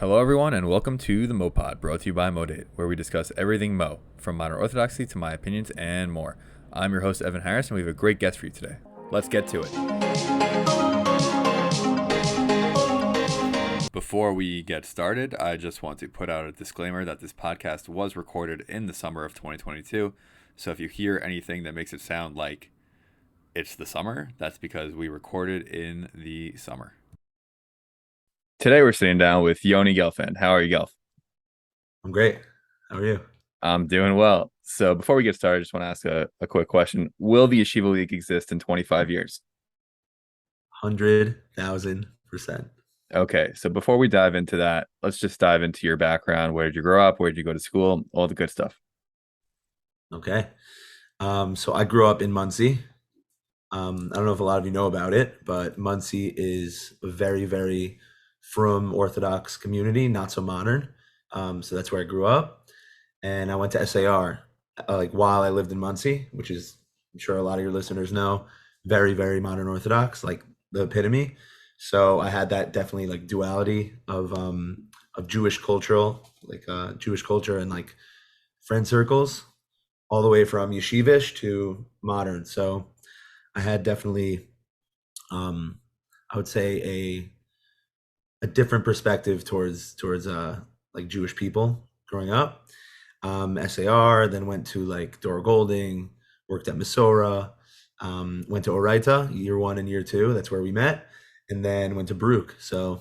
Hello, everyone, and welcome to the MoPod, brought to you by MoDate, where we discuss everything Mo, from modern orthodoxy to my opinions and more. I'm your host, Evan Harris, and we have a great guest for you today. Let's get to it. Before we get started, I just want to put out a disclaimer that this podcast was recorded in the summer of 2022. So if you hear anything that makes it sound like it's the summer, that's because we recorded in the summer. Today we're sitting down with Yoni Gelfand. How are you, Gelf? I'm great. How are you? I'm doing well. So before we get started, I just want to ask a quick question. Will the Yeshiva League exist in 25 years? 100,000%. Okay, so before we dive into that, let's just dive into your background. Where did you grow up? Where did you go to school? All the good stuff. Okay. So I grew up in Monsey. I don't know if a lot of you know about it, but Monsey is a very, very frum Orthodox community, not so modern. So that's where I grew up. And I went to SAR while I lived in Monsey, which is, I'm sure a lot of your listeners know, very, very modern Orthodox, like the epitome. So I had that definitely like duality of Jewish Jewish culture and like friend circles, all the way from yeshivish to modern. So I had definitely, I would say a different perspective towards like Jewish people growing up. SAR, then went to like Dora Golding, worked at Misora, went to Oraita year 1 and year 2. That's where we met, and then went to Baruch. So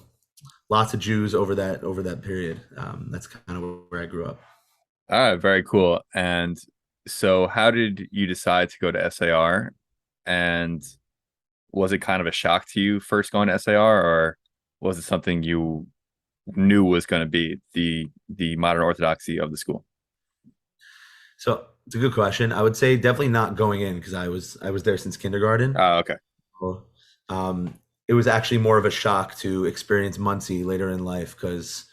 lots of Jews over that period. That's kind of where I grew up. All right, very cool. And so how did you decide to go to SAR? And was it kind of a shock to you first going to SAR, or was it something you knew was going to be the modern orthodoxy of the school? So it's a good question. I would say definitely not going in because I was there since kindergarten. Oh, okay. So, it was actually more of a shock to experience Monsey later in life because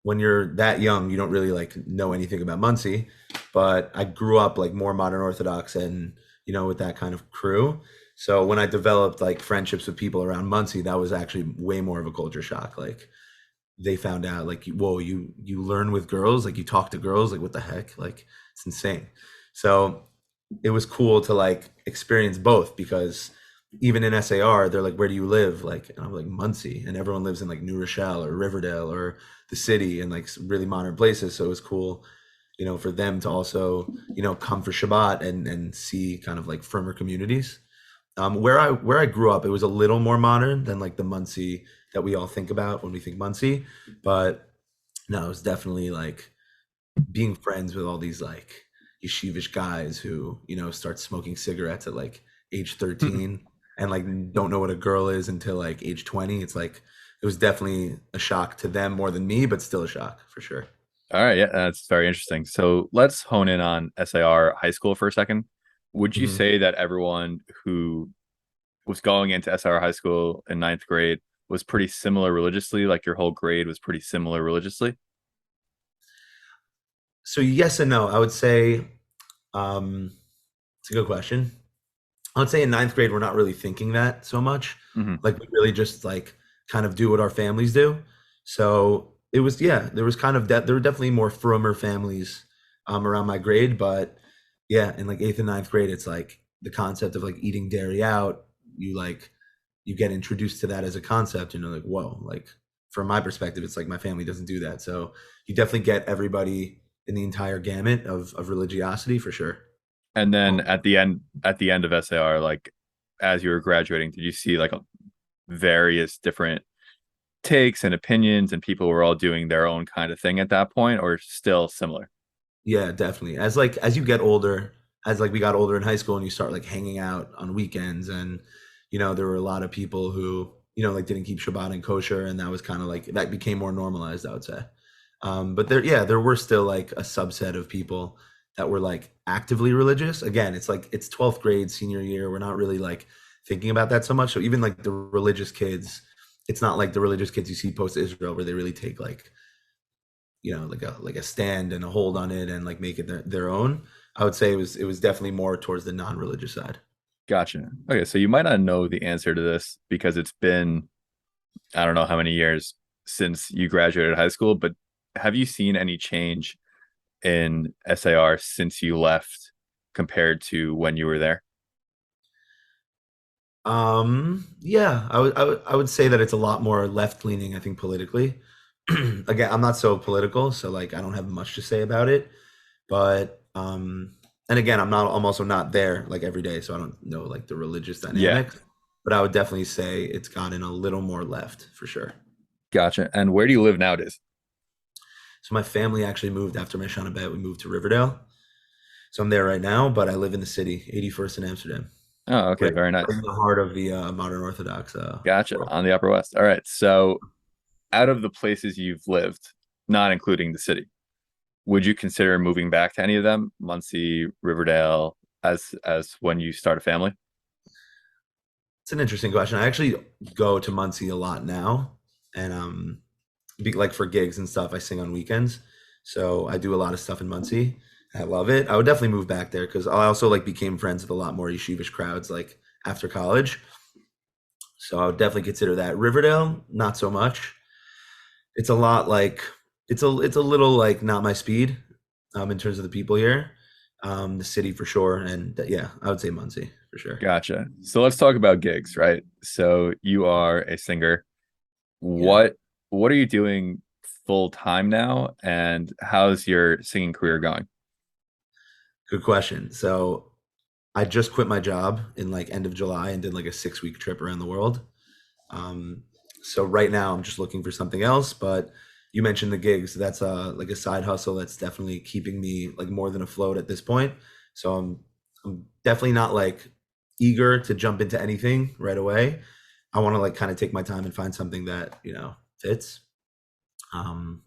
when you're that young, you don't really like know anything about Monsey. But I grew up like more modern Orthodox and with that kind of crew. So when I developed like friendships with people around Monsey, that was actually way more of a culture shock. Like they found out like, whoa, you learn with girls, like you talk to girls, like what the heck? Like it's insane. So it was cool to like experience both because even in SAR, they're like, where do you live? Like, and I'm like, Monsey, and everyone lives in like New Rochelle or Riverdale or the city and like really modern places. So it was cool, for them to also, come for Shabbat and see kind of like firmer communities. Where I grew up, it was a little more modern than like the Monsey that we all think about when we think Monsey, but no, it was definitely like being friends with all these like yeshivish guys who start smoking cigarettes at like age 13 and like don't know what a girl is until like age 20. It's like it was definitely a shock to them more than me, but still a shock for sure. All right, yeah, that's very interesting. So let's hone in on SAR high school for a second. Would you Mhm. say that everyone who was going into SAR high school in ninth grade was pretty similar religiously? Like your whole grade was pretty similar religiously? So yes and no. I would say it's a good question. I would say in ninth grade we're not really thinking that so much. Hmm. Like we really just like kind of do what our families do. So it was there was kind of there were definitely more frummer families around my grade, but yeah, in like eighth and ninth grade, it's like the concept of like eating dairy out. You get introduced to that as a concept, like whoa, like from my perspective, it's like my family doesn't do that. So you definitely get everybody in the entire gamut of religiosity for sure. And then Oh, at the end of SAR, like as you were graduating, did you see like various different takes and opinions, and people were all doing their own kind of thing at that point, or still similar? yeah, definitely. As you get older, as like we got older in high school and you start like hanging out on weekends and there were a lot of people who, like didn't keep Shabbat and kosher and that was kind of like that became more normalized, I would say. But there were still like a subset of people that were like actively religious. Again, it's like it's 12th grade senior year. We're not really like thinking about that so much. So even like the religious kids, it's not like the religious kids you see post Israel where they really take like like a stand and a hold on it and like make it their own. I would say it was definitely more towards the non-religious side. Gotcha. Okay, so you might not know the answer to this because it's been, I don't know how many years, since you graduated high school, but have you seen any change in SAR since you left compared to when you were there? Yeah, I would say that it's a lot more left leaning, I think, politically. Again, I'm not so political, so like I don't have much to say about it. But and again, I'm also not there like every day, so I don't know like the religious Yeah, dynamics. But I would definitely say it's gotten a little more left for sure. gotcha. And where do you live nowadays? So my family actually moved after my Shana Bet. We moved to Riverdale. So I'm there right now, but I live in the city, 81st in Amsterdam, Oh, okay, right, very right nice. in the heart of the modern Orthodox Gotcha. world. On the Upper West. All right. So, out of the places you've lived, not including the city, would you consider moving back to any of them? Muncie, Riverdale, as when you start a family? It's an interesting question. I actually go to Muncie a lot now, and like for gigs and stuff, I sing on weekends. So I do a lot of stuff in Muncie. I love it. I would definitely move back there because I also like became friends with a lot more yeshivish crowds like after college. So I would definitely consider that. Riverdale, not so much. It's a lot like it's a little like not my speed in terms of the people here. The city for sure, and yeah, I would say Muncie for sure. Gotcha. So let's talk about gigs, right? So you are a singer. Yeah, What are you doing full time now, and how's your singing career going? good question. So I just quit my job in like end of July and did like a 6 week trip around the world. Um, so right now I'm just looking for something else. But you mentioned the gigs. That's like a side hustle that's definitely keeping me like more than afloat at this point. So I'm definitely not like eager to jump into anything right away. I want to like kind of take my time and find something that fits. Um,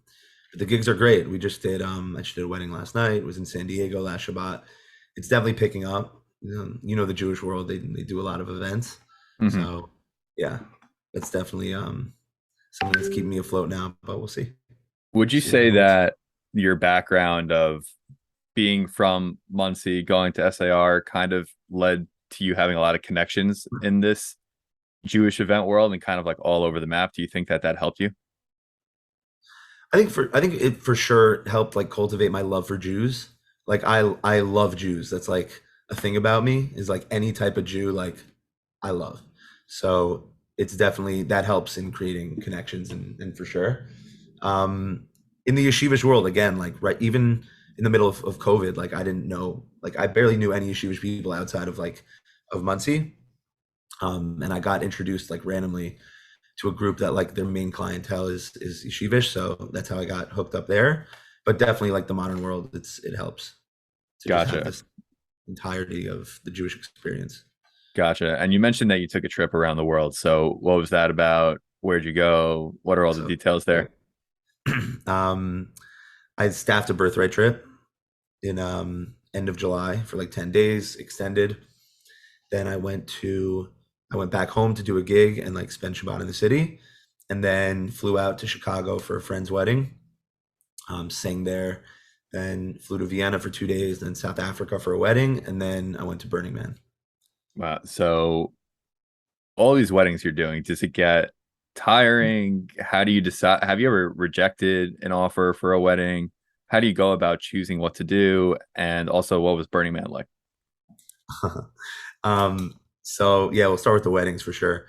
but the gigs are great. We just did I just did a wedding last night. It was in San Diego last Shabbat. It's definitely picking up. The Jewish world, they do a lot of events. Hmm. So yeah, that's definitely something that's keeping me afloat now, but we'll see. Would you See what say happens. that your background of being from Muncie, going to SAR, kind of led to you having a lot of connections in this Jewish event world and kind of like all over the map? Do you think that that helped you? I think it for sure helped like cultivate my love for Jews. Like I love Jews. That's like a thing about me is like any type of Jew like I love. So it's definitely that helps in creating connections and for sure. Um in the yeshivish world again, like right even in the middle of COVID, like I didn't know like I barely knew any yeshivish people outside of like of Muncie. And I got introduced like randomly to a group that like their main clientele is yeshivish, so that's how I got hooked up there. But definitely like the modern world, it helps to just have Gotcha. this entirety of the Jewish experience. Gotcha. And you mentioned that you took a trip around the world. So what was that about? Where'd you go? What are all the So details great. there? um, I staffed a birthright trip in end of July for like 10 days, extended. Then I went back home to do a gig and like spend Shabbat in the city, and then flew out to Chicago for a friend's wedding. Sang there, then flew to Vienna for 2 days, then South Africa for a wedding, and then I went to Burning Man. Wow. So all these weddings you're doing, does it get tiring? How do you decide? Have you ever rejected an offer for a wedding? How do you go about choosing what to do? And also, what was Burning Man like? So yeah, we'll start with the weddings for sure.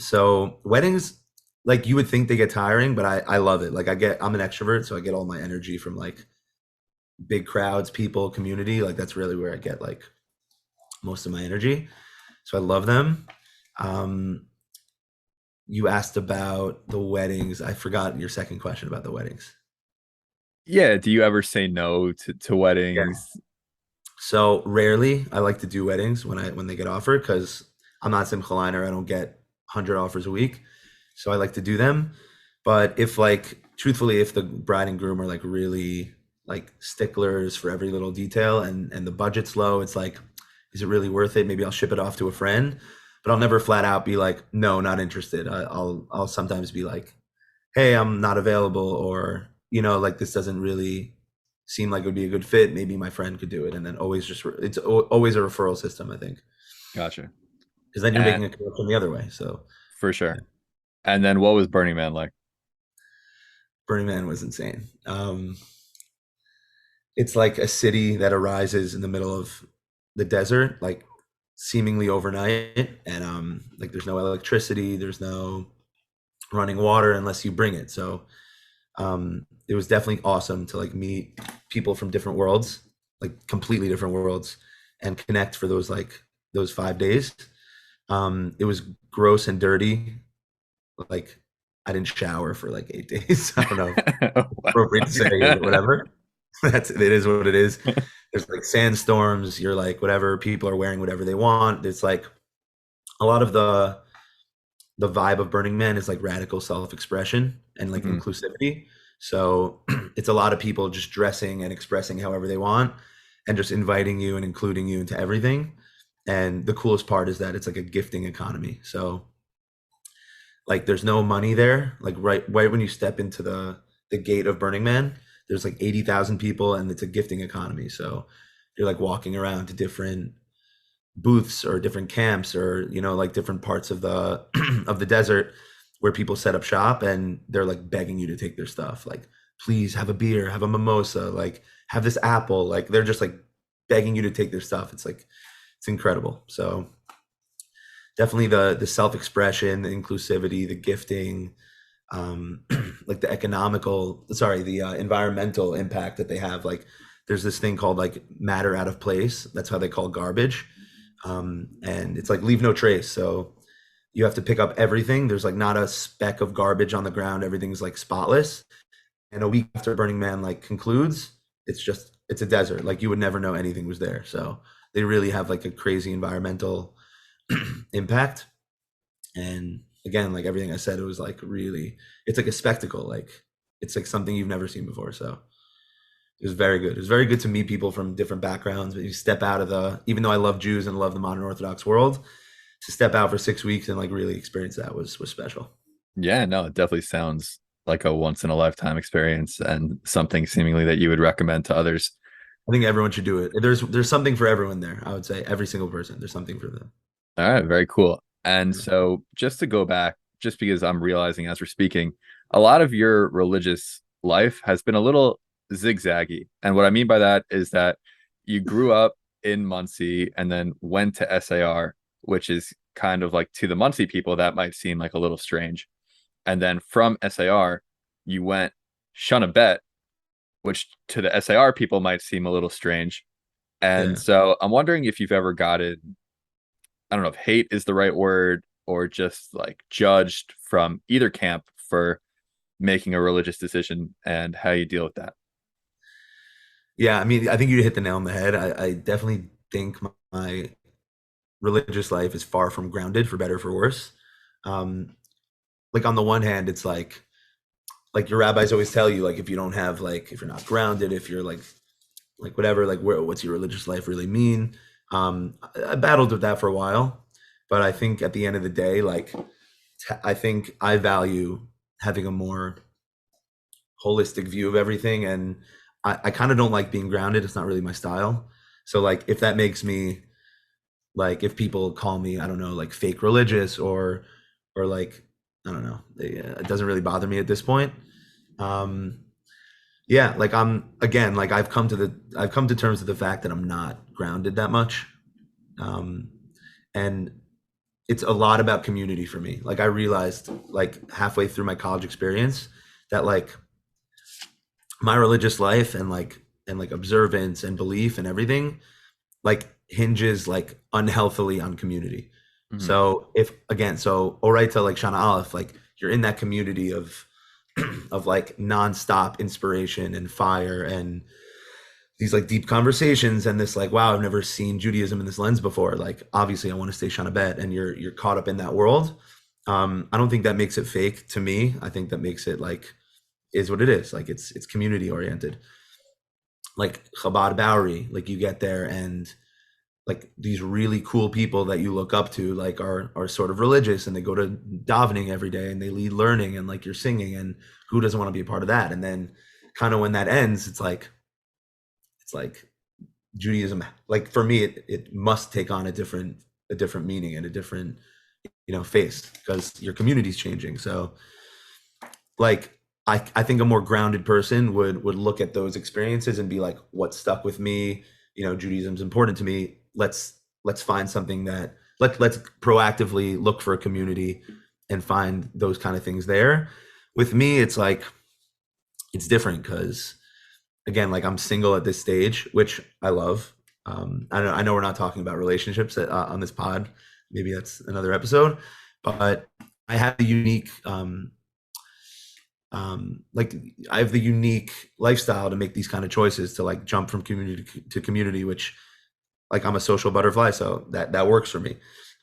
So weddings, like you would think they get tiring, but I love it. Like I'm an extrovert, so I get all my energy from like big crowds, people, community. Like that's really where I get like most of my energy. So I love them. Um, you asked about the weddings. I forgot your second question about the weddings. Yeah. Do you ever say no to Yeah. weddings? So rarely I like to do weddings when they get offered because I'm not simcha liner. I don't get 100 offers a week, so I like to do them. But if like truthfully, if the bride and groom are like really like sticklers for every little detail and the budget's low, it's like, is it really worth it? Maybe I'll ship it off to a friend, but I'll never flat out be like, no, not interested. I'll sometimes be like, hey, I'm not available, or like this doesn't really seem like it would be a good fit. Maybe my friend could do it, and then always just always a referral system, I think, Gotcha. because then you're And making a connection the other way. So for yeah. sure. And then what was Burning Man like? Burning Man was insane. It's like a city that arises in the middle of the desert, like seemingly overnight, and like there's no electricity, there's no running water unless you bring it. So it was definitely awesome to like meet people from different worlds, like completely different worlds, and connect for those 5 days. It was gross and dirty. Like I didn't shower for like 8 days. I don't know if it's appropriate to say or whatever. It is what it is. There's like sandstorms. You're like whatever. People are wearing whatever they want. It's like a lot of the vibe of Burning Man is like radical self-expression and like Mhm. inclusivity. So it's a lot of people just dressing and expressing however they want and just inviting you and including you into everything. And the coolest part is that it's like a gifting economy. So like there's no money there. Like right when you step into the gate of Burning Man, there's like 80,000 people and it's a gifting economy. So you're like walking around to different booths or different camps or like different parts of the of the desert where people set up shop and they're like begging you to take their stuff, like please have a beer, have a mimosa, like have this apple, like they're just like begging you to take their stuff. It's like it's incredible. So definitely the self-expression, the inclusivity, the gifting, um like the environmental impact that they have. Like there's this thing called like matter out of place. That's how they call garbage. And it's like leave no trace. So you have to pick up everything. There's like not a speck of garbage on the ground. Everything's like spotless. And a week after Burning Man like concludes, it's a desert. Like you would never know anything was there. So they really have like a crazy environmental impact. And again, like everything I said, it was like really, it's like a spectacle. Like it's like something you've never seen before. So it was very good. It was very good to meet people from different backgrounds. But you step out of even though I love Jews and love the modern Orthodox world, to step out for 6 weeks and like really experience that was special. Yeah, no, it definitely sounds like a once in a lifetime experience and something seemingly that you would recommend to others. I think everyone should do it. There's something for everyone there. I would say every single person, there's something for them. All right, very cool. And so just to go back, just because I'm realizing as we're speaking, a lot of your religious life has been a little zigzaggy. And what I mean by that is that you grew up in Monsey and then went to SAR, which is kind of like to the Monsey people, that might seem like a little strange. And then from SAR, you went Shana Bet, which to the SAR people might seem a little strange. And Yeah. so I'm wondering if you've ever gotten, I don't know if hate is the right word or just like judged from either camp for making a religious decision and how you deal with that. Yeah. I mean, I think you hit the nail on the head. I definitely think my religious life is far from grounded, for better or for worse. Um, like on the one hand, it's like your rabbis always tell you, like if you don't have like if you're not grounded, if you're like whatever, like what's your religious life really mean? I battled with that for a while, but I think at the end of the day, like I think I value having a more holistic view of everything, and I kind of don't like being grounded. It's not really my style. So like if that makes me like if people call me, I don't know, like fake religious or like I don't know, it doesn't really bother me at this point. Um, yeah, like I'm again, like I've come to terms with the fact that I'm not grounded that much. Um, and it's a lot about community for me. Like I realized like halfway through my college experience that like my religious life and like observance and belief and everything like hinges like unhealthily on community. Mhm. So if again, so Oraita like Shana Aleph, like you're in that community of of like nonstop inspiration and fire and these like deep conversations and this like wow, I've never seen Judaism in this lens before. Like obviously I want to stay Shana Bet and you're caught up in that world. I don't think that makes it fake to me. I think that makes it like is what it is. Like it's community oriented. Like Chabad Bowery, like you get there and like these really cool people that you look up to like are sort of religious and they go to davening every day and they lead learning and like you're singing and who doesn't want to be a part of that? And then kind of when that ends, it's like Judaism, like for me, it must take on a different meaning and a different face because your community's changing. So like I think a more grounded person would look at those experiences and be like, what stuck with me? Judaism's important to me. Let's find something that let's proactively look for a community and find those kind of things there. With me, it's like it's different because again, like I'm single at this stage, which I love. I know we're not talking about relationships on this pod. Maybe that's another episode, but I have the unique like I have the unique lifestyle to make these kind of choices to like jump from community to community, which like I'm a social butterfly, so that works for me.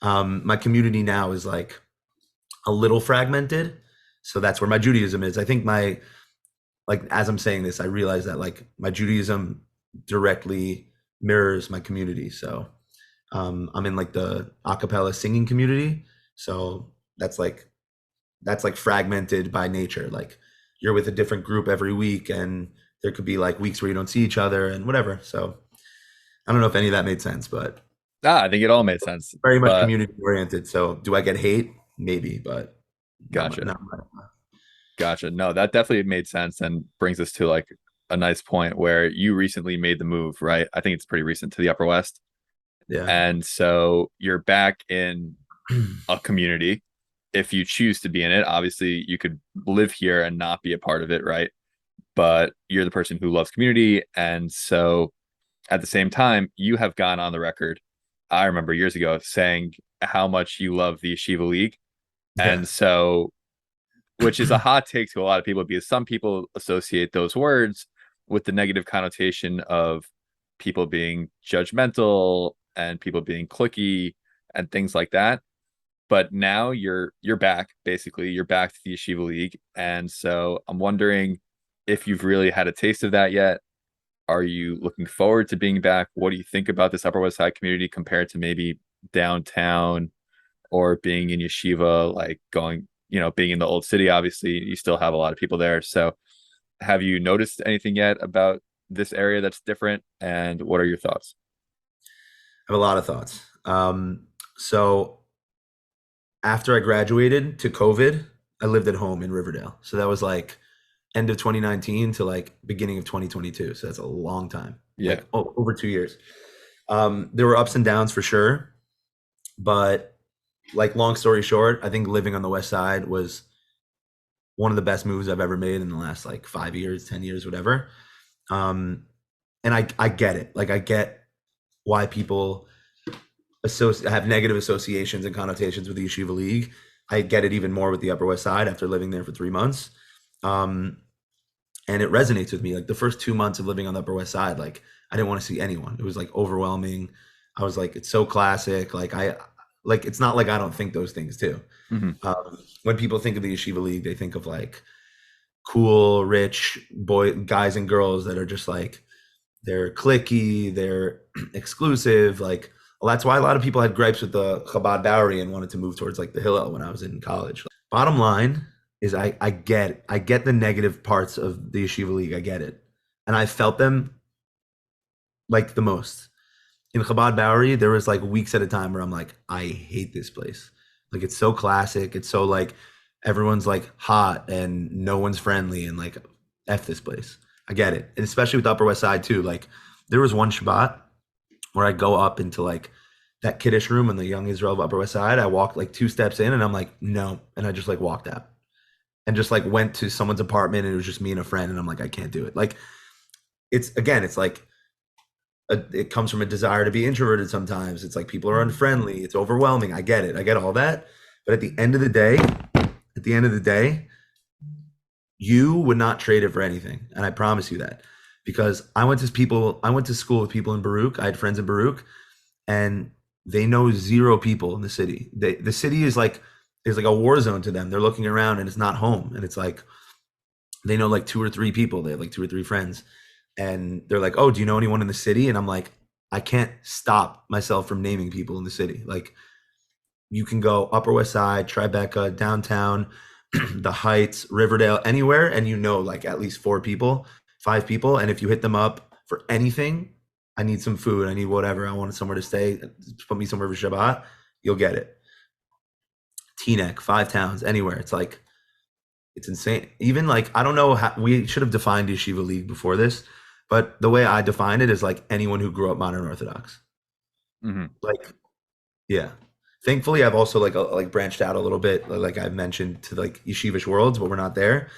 My community now is like a little fragmented, so that's where my Judaism is. I think my like as I'm saying this, I realize that like my Judaism directly mirrors my community. So I'm in like the a cappella singing community, so that's like fragmented by nature. Like you're with a different group every week, and there could be like weeks where you don't see each other and whatever. So I don't know if any of that made sense, but I think it all made sense. very much But community oriented. So do I get hate? Maybe, but not my, gotcha. not my, Gotcha. No, that definitely made sense and brings us to like a nice point where you recently made the move, right? I think it's pretty recent to the Upper West. yeah. And so you're back in a community. If you choose to be in it, obviously you could live here and not be a part of it, right? But you're the person who loves community. And so at the same time, you have gone on the record, I remember years ago, saying how much you love the Yeshiva League. Yeah. And so which is a hot take to a lot of people because some people associate those words with the negative connotation of people being judgmental and people being cliquey and things like that. But now you're back, basically. You're back to the Yeshiva League. And so I'm wondering if you've really had a taste of that yet. Are you looking forward to being back? What do you think about this Upper West Side community compared to maybe downtown or being in yeshiva, like going, being in the old city? Obviously you still have a lot of people there. So have you noticed anything yet about this area that's different? And what are your thoughts? I have a lot of thoughts. So after I graduated to COVID, I lived at home in Riverdale. So that was like end of 2019 to like beginning of 2022. So that's a long time. Yeah. Like over 2 years. There were ups and downs for sure, but like long story short, I think living on the West Side was one of the best moves I've ever made in the last like 5 years, 10 years, whatever. And I get it. Like I get why people have negative associations and connotations with the Yeshiva League. I get it even more with the Upper West Side after living there for 3 months. And it resonates with me. Like the first 2 months of living on the Upper West Side, like I didn't want to see anyone. It was like overwhelming. I was like, it's so classic. Like it's not like I don't think those things too. Mm-hmm. When people think of the Yeshiva League, they think of like cool, rich guys and girls that are just like, they're cliquey, they're exclusive. Like, well, that's why a lot of people had gripes with the Chabad Bowery and wanted to move towards like the Hillel when I was in college. Bottom line is I get the negative parts of the Yeshiva League. I get it. And I felt them like the most. In Chabad Bowery, there was like weeks at a time where I'm like, I hate this place. Like it's so classic. It's so like everyone's like hot and no one's friendly and like F this place. I get it. And especially with the Upper West Side too. Like there was one Shabbat where I go up into like that kiddish room in the Young Israel of Upper West Side. I walked like 2 steps in and I'm like, no. And I just like walked out and just like went to someone's apartment and it was just me and a friend. And I'm like, I can't do it. Like it's like, it comes from a desire to be introverted sometimes. It's like people are unfriendly. It's overwhelming. I get it. I get all that. But at the end of the day, you would not trade it for anything. And I promise you that. Because I went to school with people in Baruch. I had friends in Baruch and they know 0 people in the city. The city is like a war zone to them. They're looking around and it's not home. And it's like, they know like 2 or 3 people. They have like 2 or 3 friends. And they're like, oh, do you know anyone in the city? And I'm like, I can't stop myself from naming people in the city. Like you can go Upper West Side, Tribeca, downtown, the Heights, Riverdale, anywhere. And you know, like at least 4 people, 5 people. And if you hit them up for anything, I need some food, I need whatever, I want somewhere to stay, put me somewhere for Shabbat, you'll get it. Teaneck, 5 towns, anywhere. It's like, It's insane. Even like I don't know how we should have defined yeshiva league before this, but the way I define it is like anyone who grew up modern Orthodox. Hmm. Like, yeah. Thankfully, I've also like branched out a little bit, like I've mentioned, to like yeshivish worlds, but we're not there.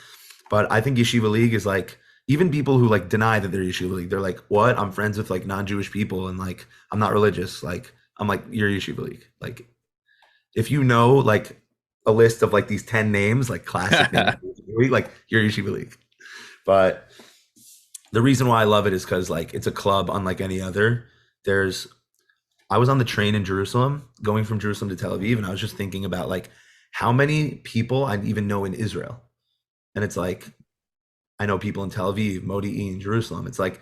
But I think yeshiva league is like even people who like deny that they're yeshiva league, they're like, what? I'm friends with like non-Jewish people and like I'm not religious. Like I'm like you're yeshiva league. Like if you know like a list of like these 10 names, like classic names, like you're yeshiva league. But the reason why I love it is because like it's a club unlike any other. There's I was on the train in Jerusalem, going from Jerusalem to Tel Aviv, and I was just thinking about like how many people I even know in Israel. And it's like I know people in Tel Aviv, Modi'in, Jerusalem. It's like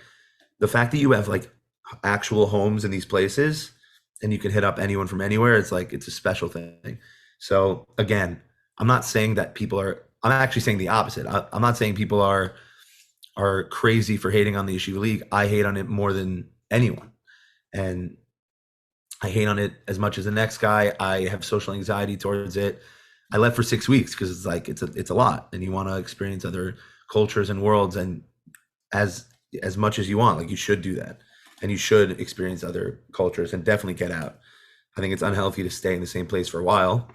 the fact that you have like actual homes in these places and you can hit up anyone from anywhere. It's like it's a special thing. So again, I'm not saying that people are. I'm actually saying the opposite. I'm not saying people are crazy for hating on the Yeshiva League. I hate on it more than anyone, and I hate on it as much as the next guy. I have social anxiety towards it. I left for 6 weeks because it's like it's a lot, and you want to experience other cultures and worlds, and as as much as you want, like you should do that, and you should experience other cultures and definitely get out. I think it's unhealthy to stay in the same place for a while,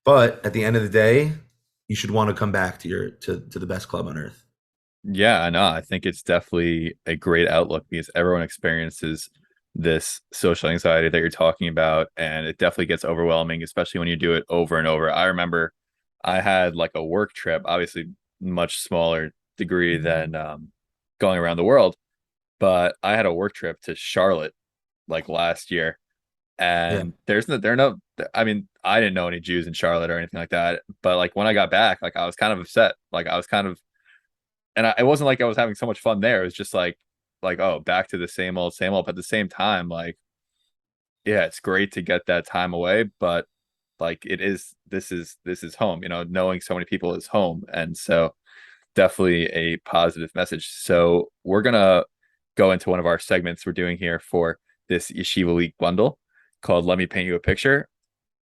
but at the end of the day, you should want to come back to your to the best club on earth. Yeah, I know. I think it's definitely a great outlook because everyone experiences this social anxiety that you're talking about, and it definitely gets overwhelming, especially when you do it over and over. I remember I had like a work trip, obviously much smaller degree than going around the world, but I had a work trip to Charlotte like last year, Yeah, and there are no, I mean, I didn't know any Jews in Charlotte or anything like that, but like when I got back, like I was kind of upset, like I was kind of, and it wasn't like I was having so much fun there. It was just like oh, back to the same old. But at the same time, like yeah, it's great to get that time away, but like it is, this is home. You know, knowing so many people is home, and so definitely a positive message. So we're gonna go into one of our segments we're doing here for this Yeshiva Week bundle called "Let Me Paint You a Picture."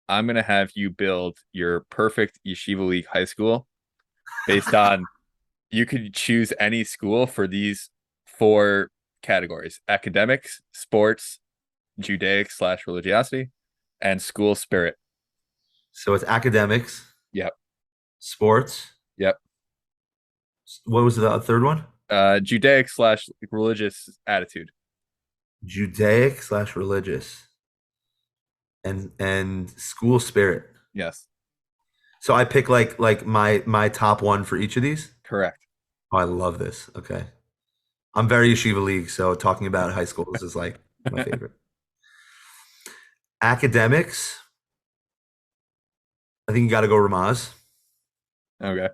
I'm gonna have you build your perfect Yeshiva League high school based on you could choose any school for these four categories: academics, sports, Judaic slash religiosity, and school spirit. so it's academics, Yep. sports. Yep. What was the third one? Judaic slash religious attitude. Judaic slash religious and school spirit. Yes. So I pick like my top one for each of these. Correct. Oh, I love this. Okay. I'm very Yeshiva League, so talking about high schools is like my favorite. Academics, I think you got to go Ramaz. Okay.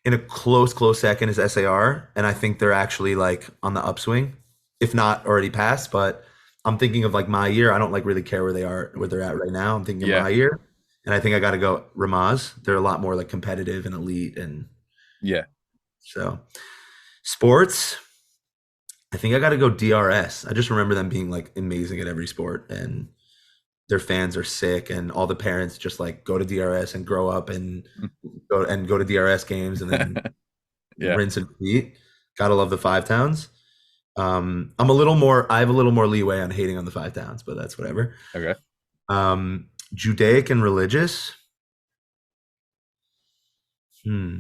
In a close second is SAR, and I think they're actually like on the upswing, if not already passed. But I'm thinking of like my year. I don't like really care where they're at right now. I'm thinking of Yeah. my year, and I think I got to go Ramaz. They're a lot more like competitive and elite, and Yeah. so sports. I think I got to go DRS. I just remember them being like amazing at every sport, and their fans are sick, and all the parents just like go to DRS and grow up and go to DRS games and then Yeah. rinse and repeat. Gotta love the five towns. I'm a little more. I have a little more leeway on hating on the five towns, but that's whatever. Okay. Judaic and religious. Hmm.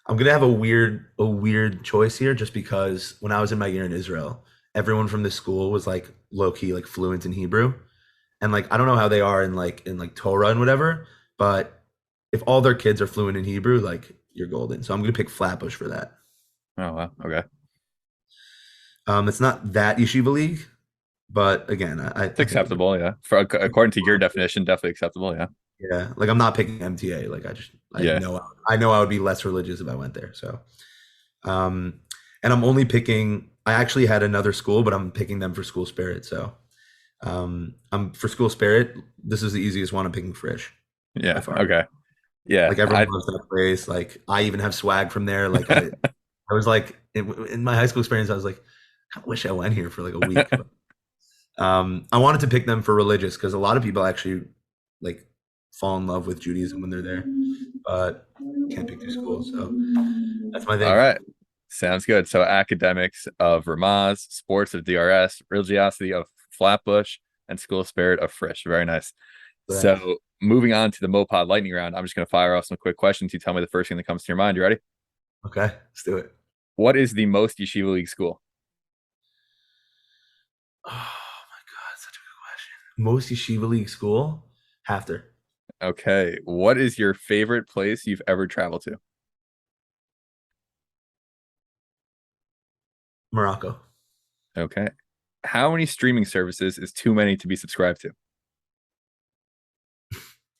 I'm gonna have a weird choice here, just because when I was in my year in Israel, everyone from the school was like low key like fluent in Hebrew, and like I don't know how they are in like Torah and whatever, but if all their kids are fluent in Hebrew, like you're golden. So I'm gonna pick Flatbush for that. Oh wow. Okay. It's not that yeshiva league, but again, I It's think it's acceptable. Yeah. For according to your definition, definitely acceptable. Yeah. yeah. Like I'm not picking MTA. Like Yeah. I know I would be less religious if I went there. So um, and I'm only picking. I actually had another school, but I'm picking them for school spirit. So I'm for school spirit. This is the easiest one. I'm picking Frisch by Yeah. far. Okay. Yeah. Like everyone I loves that place. Like I even have swag from there. Like I was like in my high school experience, I was like, I wish I went here for like a week. But, I wanted to pick them for religious because a lot of people actually like fall in love with Judaism when they're there. but can't pick two schools. So that's my All thing. right. Sounds good. So academics of Ramaz, sports of DRS, religiosity of Flatbush, and school spirit of Frisch. Very nice. Correct. So moving on to the MoPod lightning round, I'm just going to fire off some quick questions. You tell me the first thing that comes to your mind. You ready? Okay, let's do it. What is the most yeshiva league school? Oh my God, such a good question. Most yeshiva league school? Hafter. Okay. What is your favorite place you've ever traveled to? Morocco. Okay. How many streaming services is too many to be subscribed to?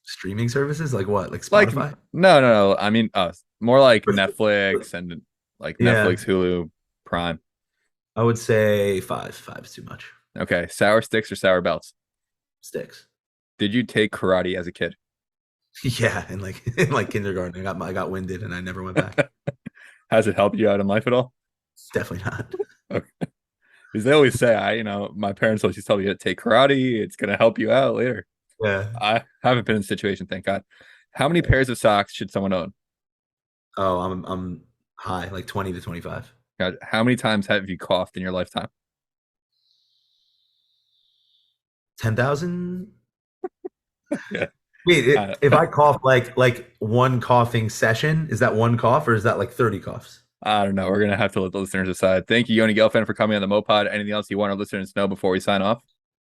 Streaming services? Like what? Like Like, Spotify? no. I mean, more like Netflix and like Yeah, Netflix, Hulu, Prime. I would say five. Five is too much. Okay. Sour sticks or sour belts? Sticks. Did you take karate as a kid? Yeah, in like kindergarten, I got winded and I never went back. Has it helped you out in life at all? Definitely not. Okay. Because they always say, my parents always tell me to take karate. It's going to help you out later. Yeah. I haven't been in a situation, thank God. How many pairs of socks should someone own? Oh, I'm high, like 20 to 25. God, how many times have you coughed in your lifetime? 10,000? Yeah. Wait, I, if I cough like one coughing session, is that one cough or is that like 30 coughs? I don't know. We're going to have to let the listeners decide. Thank you, Yoni Gelfand, for coming on the MoPod. Anything else you want our listeners to know before we sign off?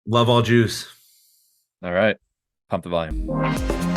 Love all juice. All right. Pump the volume.